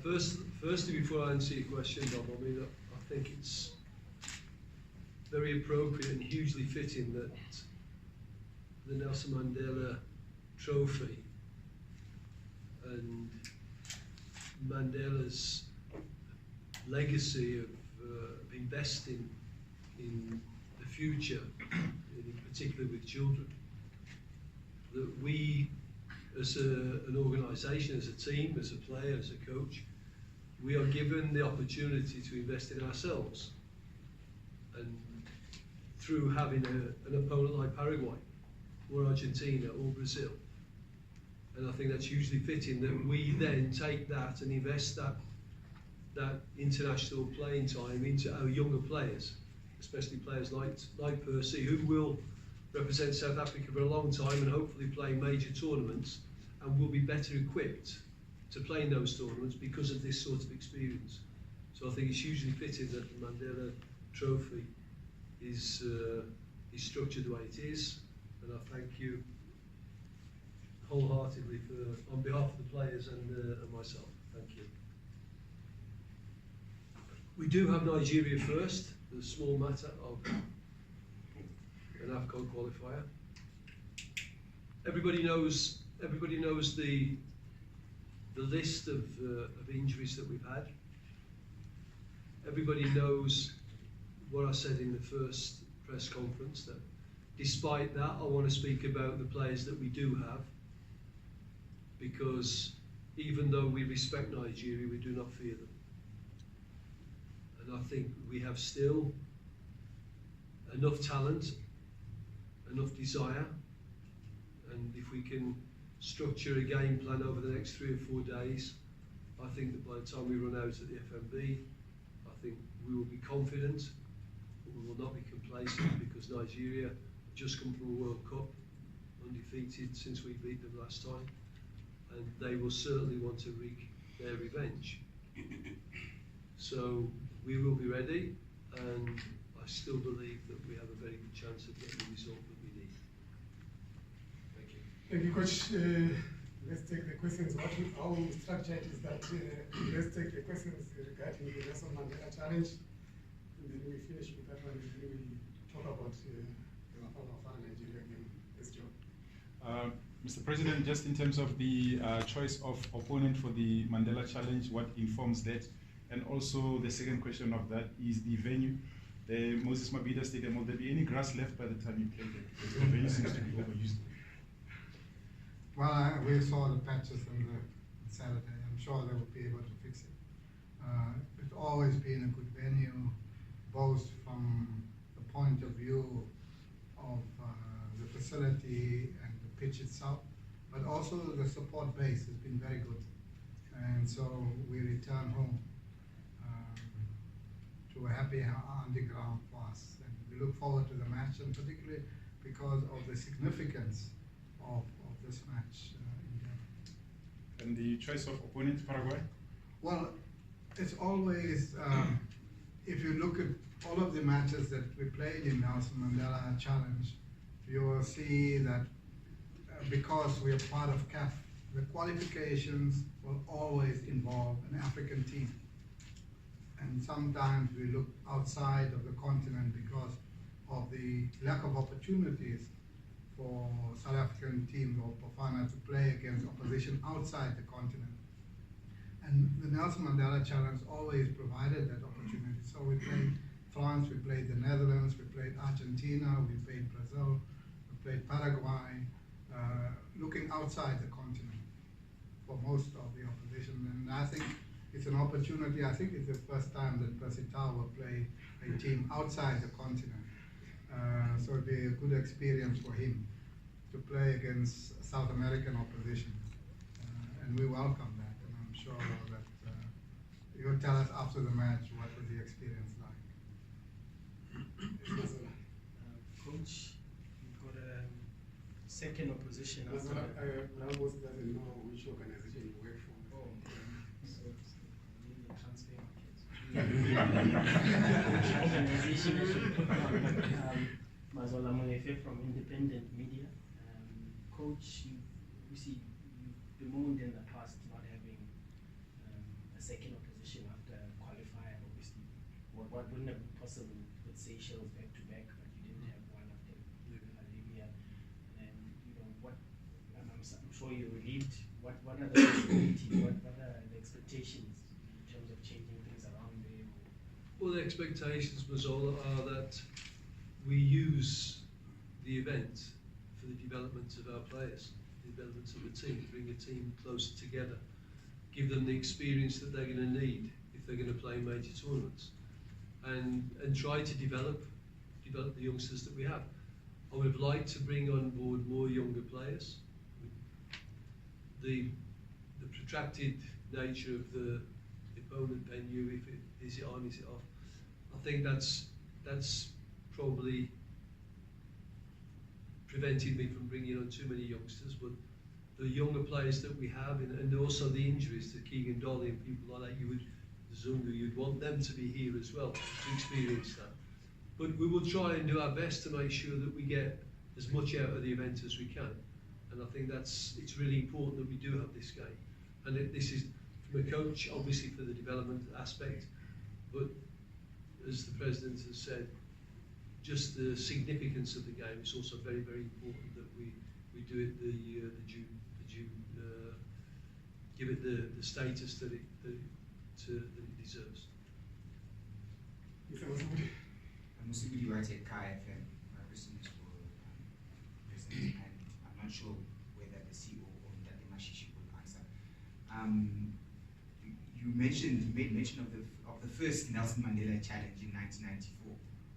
Firstly, before I answer your question, Bob, I mean, I think it's very appropriate and hugely fitting that the Nelson Mandela Trophy and Mandela's legacy of investing in the future, in particular with children, that we as an organisation, as a team, as a player, as a coach, we are given the opportunity to invest in ourselves. And through having an opponent like Paraguay, or Argentina, or Brazil. And I think that's hugely fitting that we then take that and invest that international playing time into our younger players, especially players like Percy, who will represent South Africa for a long time and hopefully play major tournaments and will be better equipped to play in those tournaments because of this sort of experience. So I think it's hugely fitting that the Mandela Trophy is structured the way it is, and I thank you wholeheartedly on behalf of the players and myself. Thank you. We do have Nigeria first, the small matter of an AFCON qualifier. Everybody knows the list of injuries that we've had. Everybody knows what I said in the first press conference, that despite that, I want to speak about the players that we do have, because even though we respect Nigeria, we do not fear them. And I think we have still enough talent, enough desire, and if we can structure a game plan over the next 3 or 4 days, I think that by the time we run out at the FMB, I think we will be confident, but we will not be complacent, because Nigeria have just come from a World Cup, undefeated since we beat them last time, and they will certainly want to wreak their revenge. So we will be ready, and I still believe that we have a very good chance of getting the result that we need. Thank you. Thank you, Coach. Let's take the questions. How we structure it is that let's take the questions regarding the Nelson Mandela Challenge, and then we finish with that one, and then we talk about the Bafana Bafana Nigeria game. Yes, John. Mr. President, just in terms of the choice of opponent for the Mandela Challenge, what informs that? And also the second question of that is the venue. The Moses Mabhida Stadium, will there be any grass left by the time you play there? Because the venue seems to be overused. Well, we saw the patches on the Saturday. I'm sure they will be able to fix it. It's always been a good venue, both from the point of view of the facility and the pitch itself, but also the support base has been very good. And so we return home to a happy underground for us. And we look forward to the match, and particularly because of the significance of this match. And the choice of opponent, Paraguay? Well, it's always, if you look at all of the matches that we played in Nelson Mandela Challenge, you will see that because we are part of CAF, the qualifications will always involve an African team. And sometimes we look outside of the continent because of the lack of opportunities for South African teams or Bafana to play against opposition outside the continent. And the Nelson Mandela Challenge always provided that opportunity. So we played France, we played the Netherlands, we played Argentina, we played Brazil, we played Paraguay, looking outside the continent for most of the opposition. And I think it's an opportunity. I think it's the first time that Percy will play a team outside the continent. So it'll be a good experience for him to play against South American opposition. And we welcome that. And I'm sure that he'll tell us after the match what was the experience like. Coach, you've got a second opposition. Ramos doesn't know which organization you work for. Oh, so in the transfer market. Mazola Molefe from Independent Media. Coach, you've bemoaned in the past not having a second what wouldn't have been possible with Seychelles back to back, but you didn't have one of them, Libya, and what? I'm sure you're relieved. What are the possibilities? What are the expectations in terms of changing things around there? Well, the expectations, Mazola, are that we use the event for the development of our players, the development of the team, bring a team closer together, give them the experience that they're going to need if they're going to play major tournaments, and try to develop the youngsters that we have. I would have liked to bring on board more younger players. The protracted nature of the opponent venue, if it is it on, is it off, I think that's probably prevented me from bringing on too many youngsters. But the younger players that we have, and also the injuries to Keegan Dolly and people like that, Zungu, you'd want them to be here as well to experience that. But we will try and do our best to make sure that we get as much out of the event as we can. And I think it's really important that we do have this game. And this is, from a coach, obviously for the development aspect, but as the President has said, just the significance of the game. It's also very, very important that we do it give it the status that it deserves. I'm Musibudi White at KFM. My question is for President, and I'm not sure whether the CEO or Dr. Mashishi will answer. You made mention of the first Nelson Mandela challenge in 1994,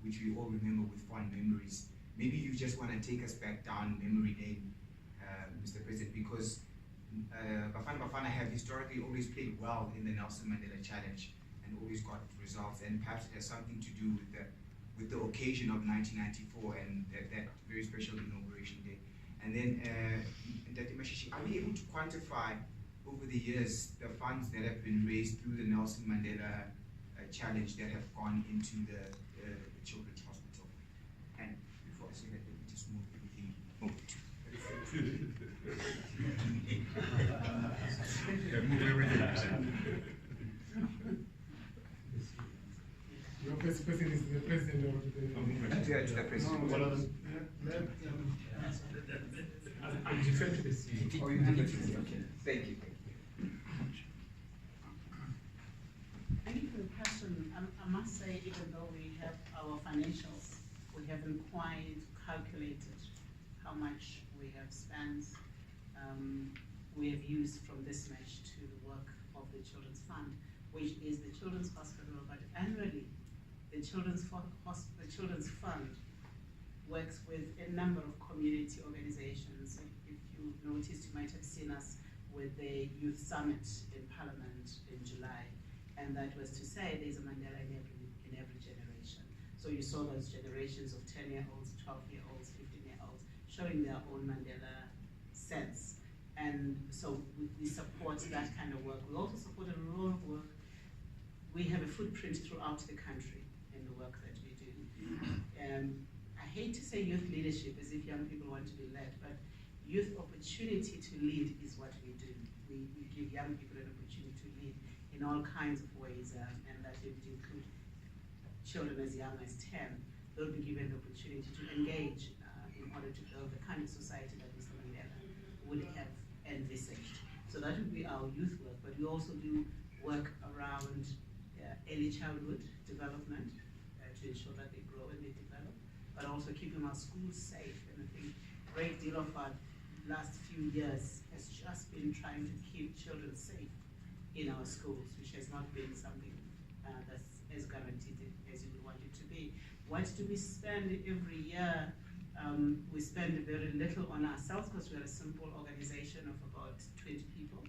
which we all remember with fond memories. Maybe you just want to take us back down memory lane, Mr. President, because Bafana Bafana have historically always played well in the Nelson Mandela challenge and always got results, and perhaps it has something to do with the occasion of 1994 and that very special inauguration day. And then, Dr. Mashishi, are we able to quantify over the years the funds that have been raised through the Nelson Mandela challenge that have gone into the Children's Hospital? And before I say that, let me just move everything over to Your first question is the President or to the President. I'll defend the CEO. Oh, you did it. Okay. Thank you. Thank you for the question. I must say, even though we have our financials, we haven't quite calculated how much we have spent, we have used from this match to the work of the Children's Fund, which is the Children's Hospital. But annually, the Children's Fund works with a number of community organizations. If you noticed, you might have seen us with the Youth Summit in Parliament in July. And that was to say there's a Mandela in every generation. So you saw those generations of 10-year-olds, 12-year-olds, 15-year-olds showing their own Mandela sense. And so we support that kind of work. We also support a rural work. We have a footprint throughout the country in the work that we do. I hate to say youth leadership as if young people want to be led, but youth opportunity to lead is what we do. We give young people an opportunity to lead in all kinds of ways, and that would include children as young as 10. They'll be given the opportunity to engage in order to build the kind of society that Mr. Mandela would have envisaged. So that would be our youth work, but we also do work around early childhood development to ensure that they grow and they develop, but also keeping our schools safe. And I think a great deal of our last few years has just been trying to keep children safe in our schools, which has not been something that's as guaranteed as you would want it to be. What do we spend every year? We spend very little on ourselves because we're a simple organization of about 20 people.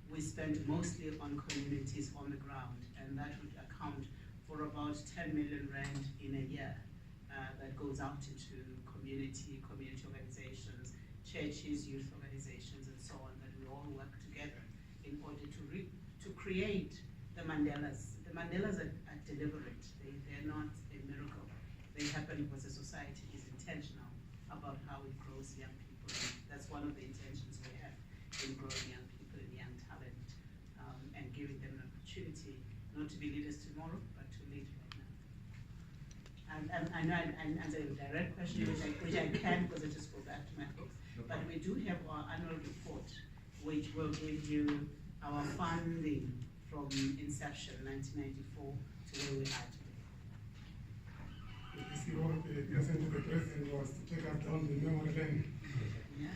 We spend mostly on communities on the ground, and that would account for about 10 million rand in a year that goes out into community organizations, churches, youth organizations, and so on, that we all work together in order to create the Mandelas. The Mandelas are deliberate. They're not a miracle. They happen because the society is intentional about how it grows young people. And that's one of the intentions we have in growing young people and young talent, and giving them an opportunity not to be leaders tomorrow, but to lead right now. I know I answer a direct question, which I can because I just go back to my books. But we do have our annual report, which will give you our funding from inception, 1994, to where we are today. You see what the message of the president was to take us down the memory lane. Yeah.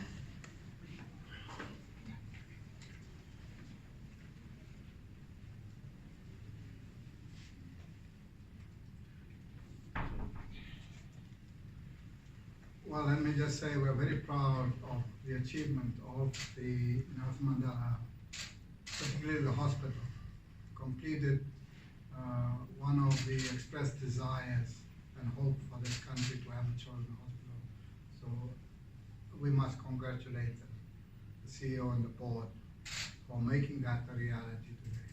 Well, let me just say we're very proud of the achievement of the Nelson Mandela, particularly the hospital, completed one of the expressed desires and hope for this country to have a children's hospital. So we must congratulate them, the CEO and the board, for making that a reality today.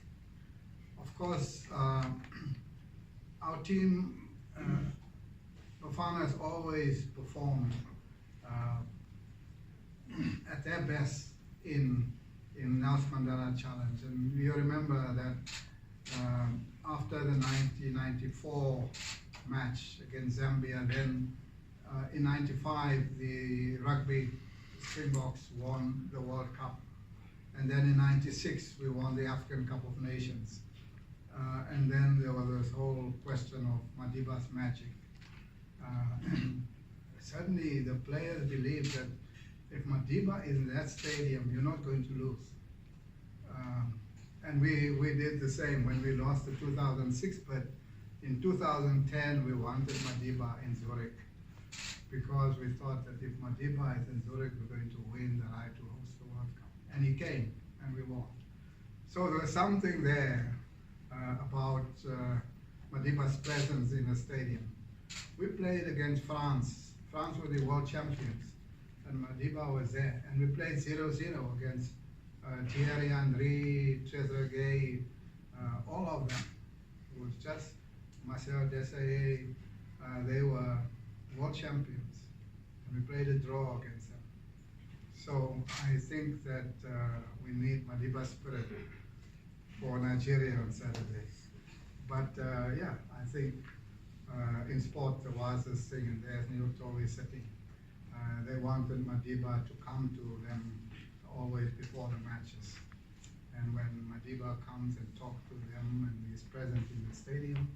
Of course, our team, Bafana has always performed at their best in Nelson Mandela Challenge. And you remember that after the 1994 match against Zambia, then in 95 the rugby Springboks won the World Cup. And then in 96 we won the African Cup of Nations. And then there was this whole question of Madiba's magic. And suddenly the players believe that if Madiba is in that stadium, you're not going to lose. And we did the same when we lost the 2006, but in 2010 we wanted Madiba in Zurich because we thought that if Madiba is in Zurich, we're going to win the right to host the World Cup. And he came, and we won. So there was something there about Madiba's presence in the stadium. We played against France. France were the world champions, and Madiba was there. And we played 0-0 against Thierry Henry, Trezeguet, all of them. It was just Marcel Desailly. They were world champions, and we played a draw against them. So I think that we need Madiba's spirit for Nigeria on Saturday. But yeah, I think in sport, the wisest thing, and there's Neil Tovey sitting. They wanted Madiba to come to them always before the matches. And when Madiba comes and talks to them and is present in the stadium,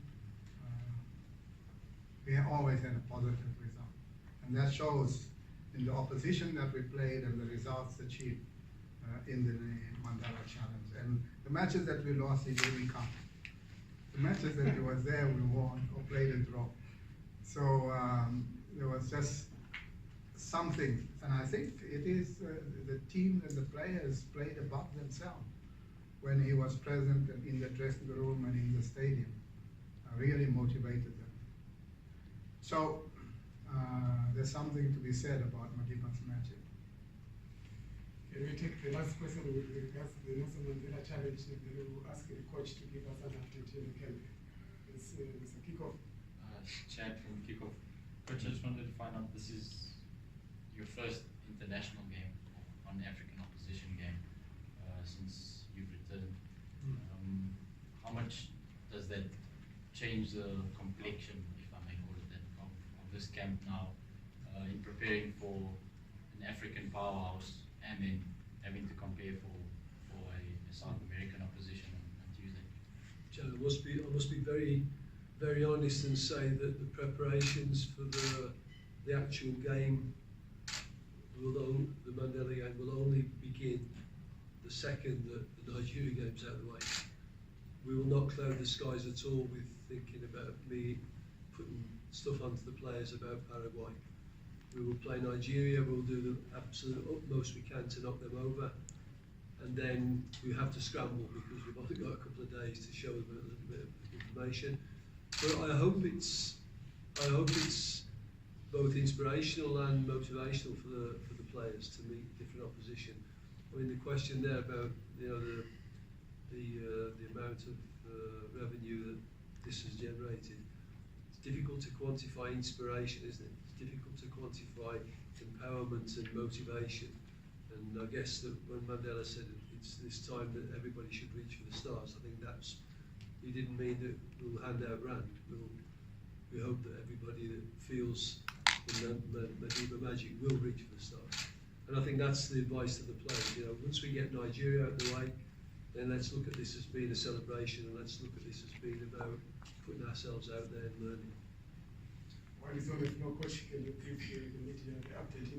we always had a positive result. And that shows in the opposition that we played and the results achieved in the Mandela Challenge. And the matches that we lost, it didn't count. The matches that he was there, we won or played a draw. So there was just something, and I think it is the team and the players played above themselves when he was present and in the dressing room and in the stadium. Really motivated them. So there's something to be said about Madiba's magic. Can we take the last question with regards to the Nelson Mandela Challenge, and then we'll ask the coach to give us an update in the camp. It's a kickoff. Chad from Kickoff. Coach, I just wanted to find out, this is your first international game, on African opposition game, since you've returned. How much does that change the complexion, if I may call it that, of this camp now, in preparing for an African powerhouse and then having to compare for a South American opposition on Tuesday? Joe, I must be very, very honest and say that the preparations for the actual game, the Mandela game, will only begin the second that the Nigeria game's out of the way. We will not cloud the skies at all with thinking about me putting stuff onto the players about Paraguay. We will play Nigeria, we'll do the absolute utmost we can to knock them over, and then we have to scramble because we've only got a couple of days to show them a little bit of information. But I hope it's both inspirational and motivational for the players to meet different opposition. I mean, the question there about the amount of revenue that this has generated. It's difficult to quantify inspiration, isn't it? It's difficult to quantify empowerment and motivation. And I guess that when Mandela said it's this time that everybody should reach for the stars, I think he didn't mean that we'll hand out rand. we hope that everybody that feels the Madiba magic will reach for the stars. And I think that's the advice to the players. You know, once we get Nigeria out of the way, then let's look at this as being a celebration, and let's look at this as being about putting ourselves out there and learning. While it's on the floor, Coach, can you give the media the update?